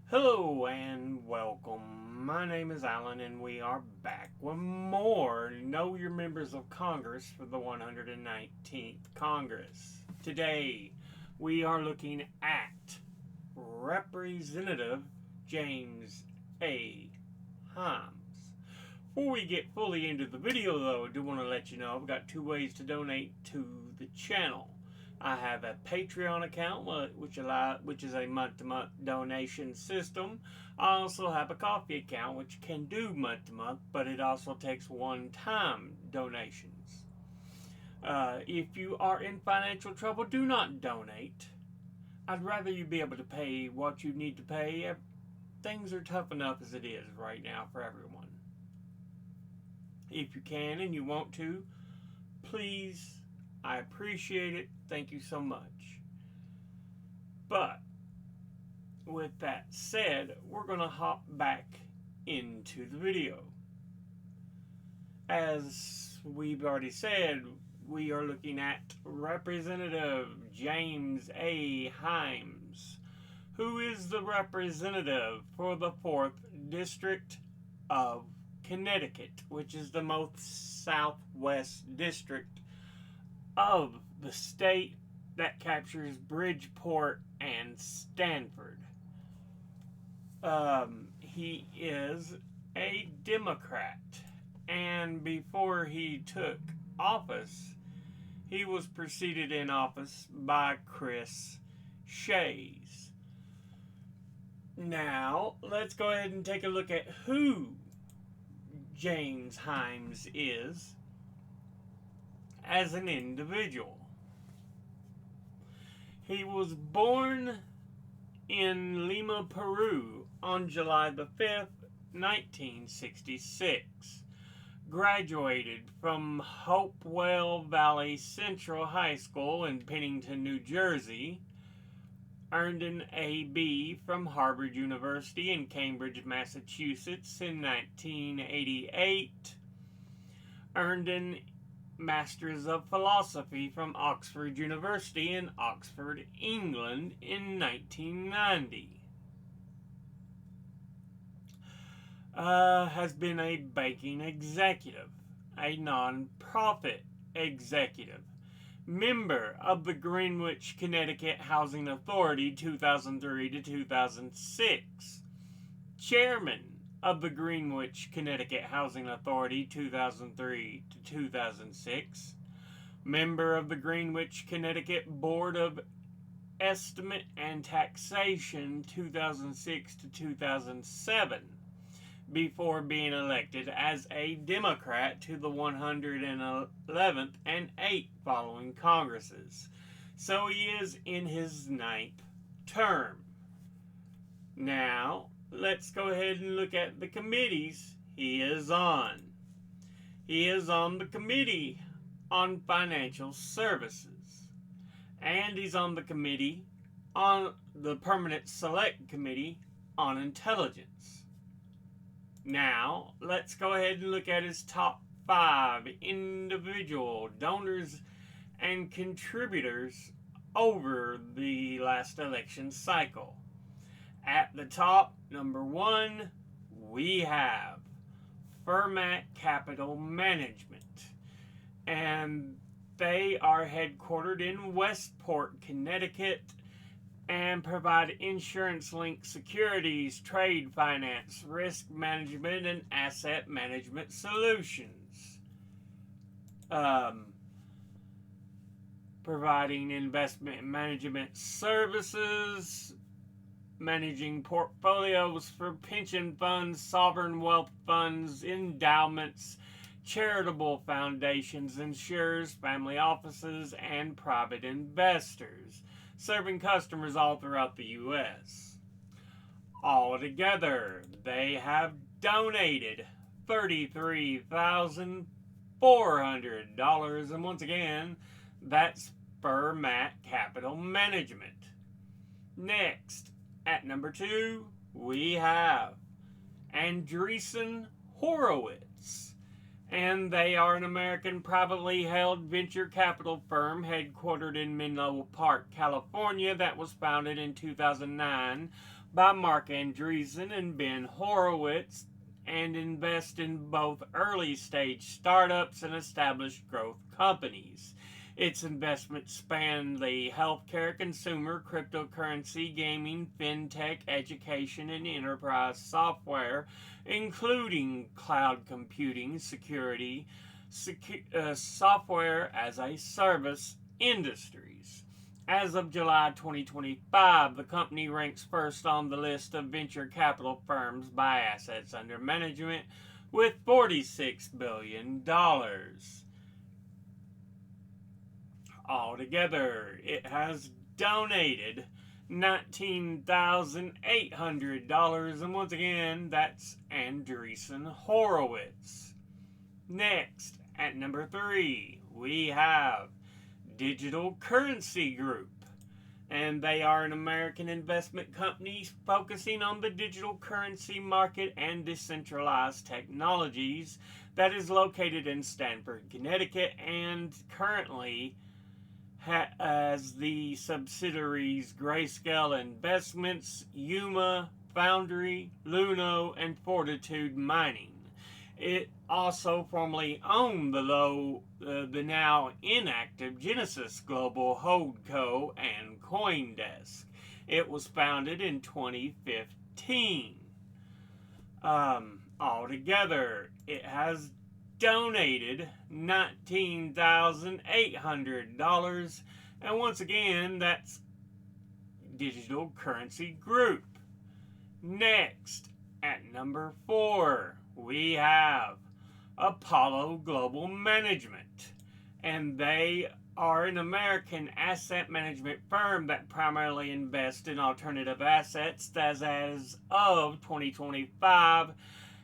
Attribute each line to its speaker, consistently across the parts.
Speaker 1: Hello and welcome. My name is Alan and we are back with more Know Your Members of Congress for the 119th Congress. Today we are looking at Representative James A. Himes. Before we get fully into the video though, I do want to let you know I've got two ways to donate to the channel. I have a Patreon account, which is a month-to-month donation system. I also have a Coffee account, which can do month-to-month, but it also takes one-time donations. If you are in financial trouble, do not donate. I'd rather you be able to pay what you need to pay. Things are tough enough as it is right now for everyone. If you can and you want to, please, I appreciate it. Thank you so much. But with that said, we're going to hop back into the video. As we've already said, we are looking at Representative James A. Himes, who is the representative for the 4th District of Connecticut, which is the most southwest district of the state that captures Bridgeport and Stanford. He is a Democrat, and before he took office, he was preceded in office by Chris Shays. Now, let's go ahead and take a look at who James Himes is as an individual. He was born in Lima, Peru on July the 5th, 1966. Graduated from Hopewell Valley Central High School in Pennington, New Jersey. Earned an A.B. from Harvard University in Cambridge, Massachusetts in 1988. Earned an Masters of Philosophy from Oxford University in Oxford, England in 1990. Has been a banking executive, a non-profit executive, member of the Greenwich, Connecticut Housing Authority 2003 to 2006, chairman of the Greenwich, Connecticut Housing Authority 2003 to 2006, member of the Greenwich, Connecticut Board of Estimate and Taxation 2006 to 2007, before being elected as a Democrat to the 111th and 8th following Congresses. So he is in his 9th term. Now, let's go ahead and look at the committees he is on. He is on the Committee on Financial Services, and he's on the Committee on the Permanent Select Committee on Intelligence. Now, let's go ahead and look at his top 5 individual donors and contributors over the last election cycle. At the top, number 1, we have Fermat Capital Management, and they are headquartered in Westport, Connecticut, and provide insurance-linked securities, trade finance, risk management, and asset management solutions. Providing investment management services, managing portfolios for pension funds, sovereign wealth funds, endowments, charitable foundations, insurers, family offices, and private investors, serving customers all throughout the U.S. Altogether, they have donated $33,400, and once again, that's Fermat Capital Management. Next, at number 2, we have Andreessen Horowitz, and they are an American privately held venture capital firm headquartered in Menlo Park, California, that was founded in 2009 by Mark Andreessen and Ben Horowitz, and invest in both early stage startups and established growth companies. Its investments span the healthcare, consumer, cryptocurrency, gaming, fintech, education, and enterprise software, including cloud computing, security, software as a service industries. As of July 2025, the company ranks first on the list of venture capital firms by assets under management with $46 billion. Altogether, it has donated $19,800, and once again, that's Andreessen Horowitz. Next, at number 3, we have Digital Currency Group, and they are an American investment company focusing on the digital currency market and decentralized technologies that is located in Stamford, Connecticut, and currently as the subsidiaries Grayscale Investments, Yuma, Foundry, Luno, and Fortitude Mining. It also formerly owned the now inactive Genesis Global Holdco and CoinDesk. It was founded in 2015. Altogether, it has donated $19,800, and once again, that's Digital Currency Group. Next, at number 4, we have Apollo Global Management, and they are an American asset management firm that primarily invests in alternative assets that, as of 2025,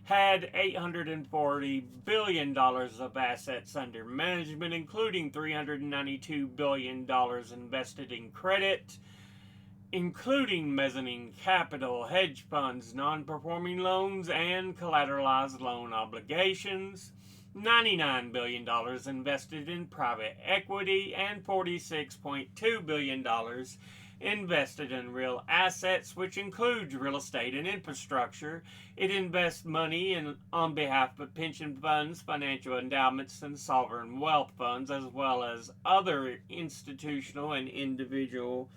Speaker 1: had $840 billion of assets under management, including $392 billion invested in credit, including mezzanine capital, hedge funds, non-performing loans, and collateralized loan obligations, $99 billion invested in private equity, and $46.2 billion invested in real assets, which includes real estate and infrastructure. It invests money on behalf of pension funds, financial endowments, and sovereign wealth funds, as well as other institutional and individual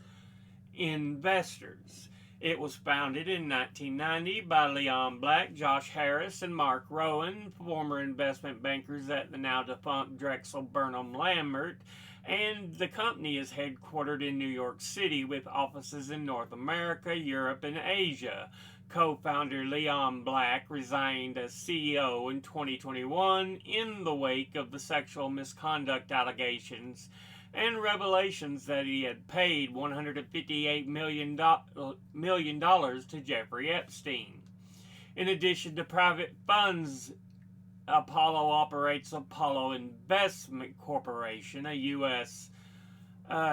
Speaker 1: investors. It was founded in 1990 by Leon Black, Josh Harris, and Mark Rowan, former investment bankers at the now defunct Drexel Burnham Lambert, and the company is headquartered in New York City with offices in North America, Europe, and Asia. Co-founder Leon Black resigned as CEO in 2021 in the wake of the sexual misconduct allegations and revelations that he had paid $158 million to Jeffrey Epstein. In addition to private funds, Apollo operates Apollo Investment Corporation, a U.S.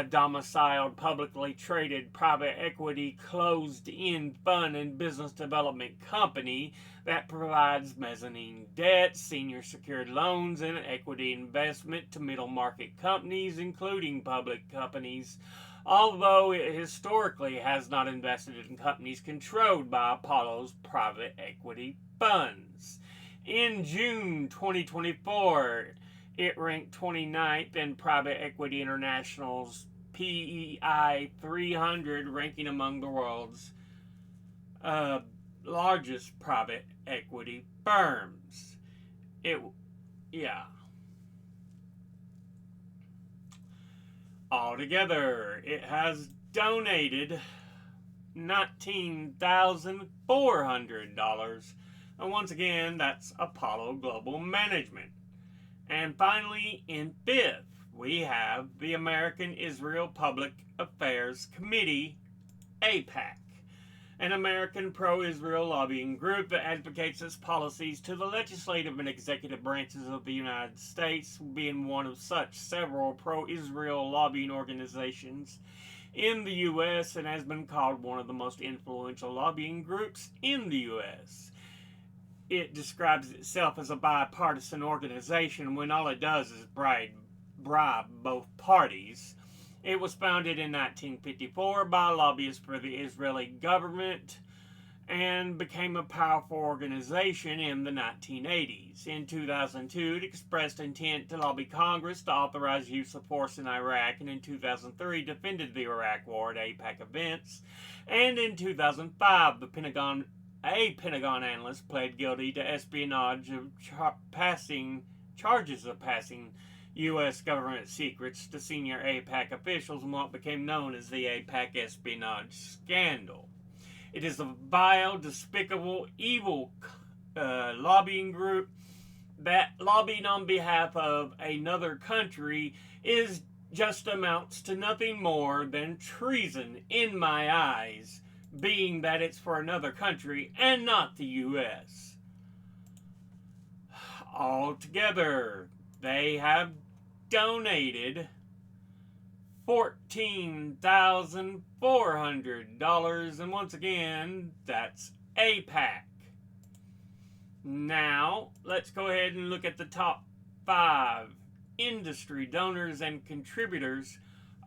Speaker 1: Domiciled, publicly traded private equity closed-end fund and business development company that provides mezzanine debt, senior secured loans, and equity investment to middle market companies, including public companies, although it historically has not invested in companies controlled by Apollo's private equity funds. In June 2024, it ranked 29th in Private Equity International's PEI 300 ranking among the world's largest private equity firms. Altogether, it has donated $19,400. And once again, that's Apollo Global Management. And finally, in 5th, we have the American Israel Public Affairs Committee, AIPAC, an American pro-Israel lobbying group that advocates its policies to the legislative and executive branches of the United States, being one of such several pro-Israel lobbying organizations in the U.S. and has been called one of the most influential lobbying groups in the U.S. It describes itself as a bipartisan organization when all it does is bribe both parties. It was founded in 1954 by lobbyists for the Israeli government and became a powerful organization in the 1980s. In 2002, it expressed intent to lobby Congress to authorize use of force in Iraq, and in 2003 defended the Iraq War at AIPAC events. And in 2005, a Pentagon analyst pled guilty to espionage of charges of passing U.S. government secrets to senior AIPAC officials in what became known as the AIPAC espionage scandal. It is a vile, despicable, evil lobbying group that lobbying on behalf of another country is just amounts to nothing more than treason in my eyes, being that it's for another country and not the U.S. Altogether, they have donated $14,400, and once again, that's AIPAC. Now, let's go ahead and look at the top 5 industry donors and contributors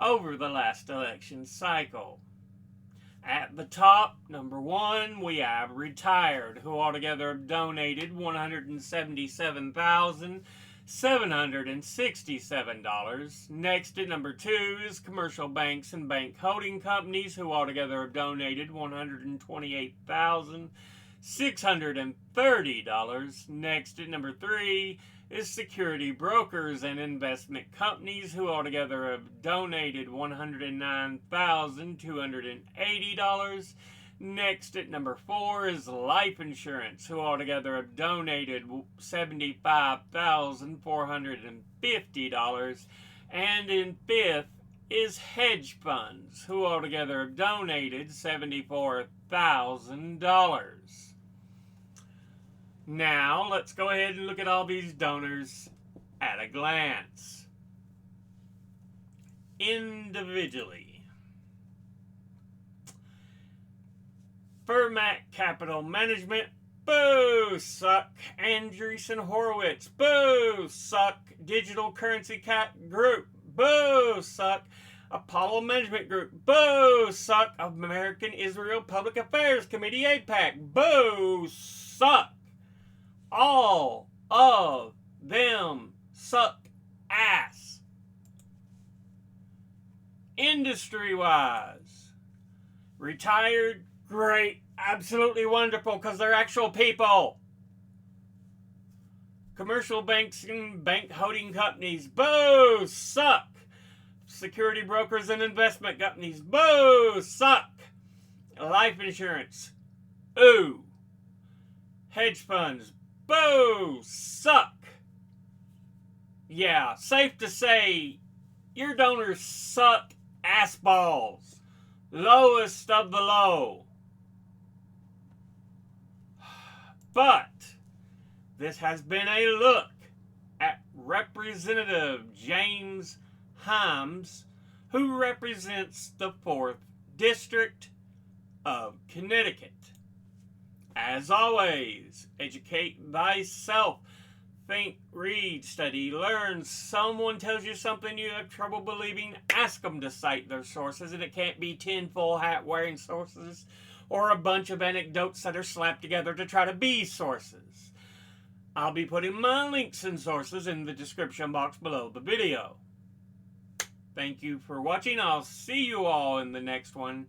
Speaker 1: over the last election cycle. At the top, number 1, we have Retired, who altogether have donated $177,767. Next at number 2 is commercial banks and bank holding companies, who altogether have donated $128,630. Next at number 3 is security brokers and investment companies, who altogether have donated $109,280. Next at number 4 is life insurance, who altogether have donated $75,450. And in 5th is hedge funds, who altogether have donated $74,000. Now, let's go ahead and look at all these donors at a glance. Individually. Fermat Capital Management, boo, suck. Andreessen Horowitz, boo, suck. Digital Currency Cat Group, boo, suck. Apollo Management Group, boo, suck. American Israel Public Affairs Committee, AIPAC, boo, suck. All of them suck ass. Industry-wise, Retired, great, absolutely wonderful, because they're actual people. Commercial banks and bank holding companies, boo, suck. Security brokers and investment companies, boo, suck. Life insurance, ooh. Hedge funds, boo, suck. Yeah, safe to say, your donors suck ass balls. Lowest of the low. But this has been a look at Representative James Himes, who represents the 4th District of Connecticut. As always, educate thyself. Think, read, study, learn. Someone tells you something you have trouble believing, ask them to cite their sources, and it can't be tinfoil hat wearing sources or a bunch of anecdotes that are slapped together to try to be sources. I'll be putting my links and sources in the description box below the video. Thank you for watching. I'll see you all in the next one.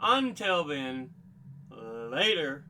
Speaker 1: Until then, later.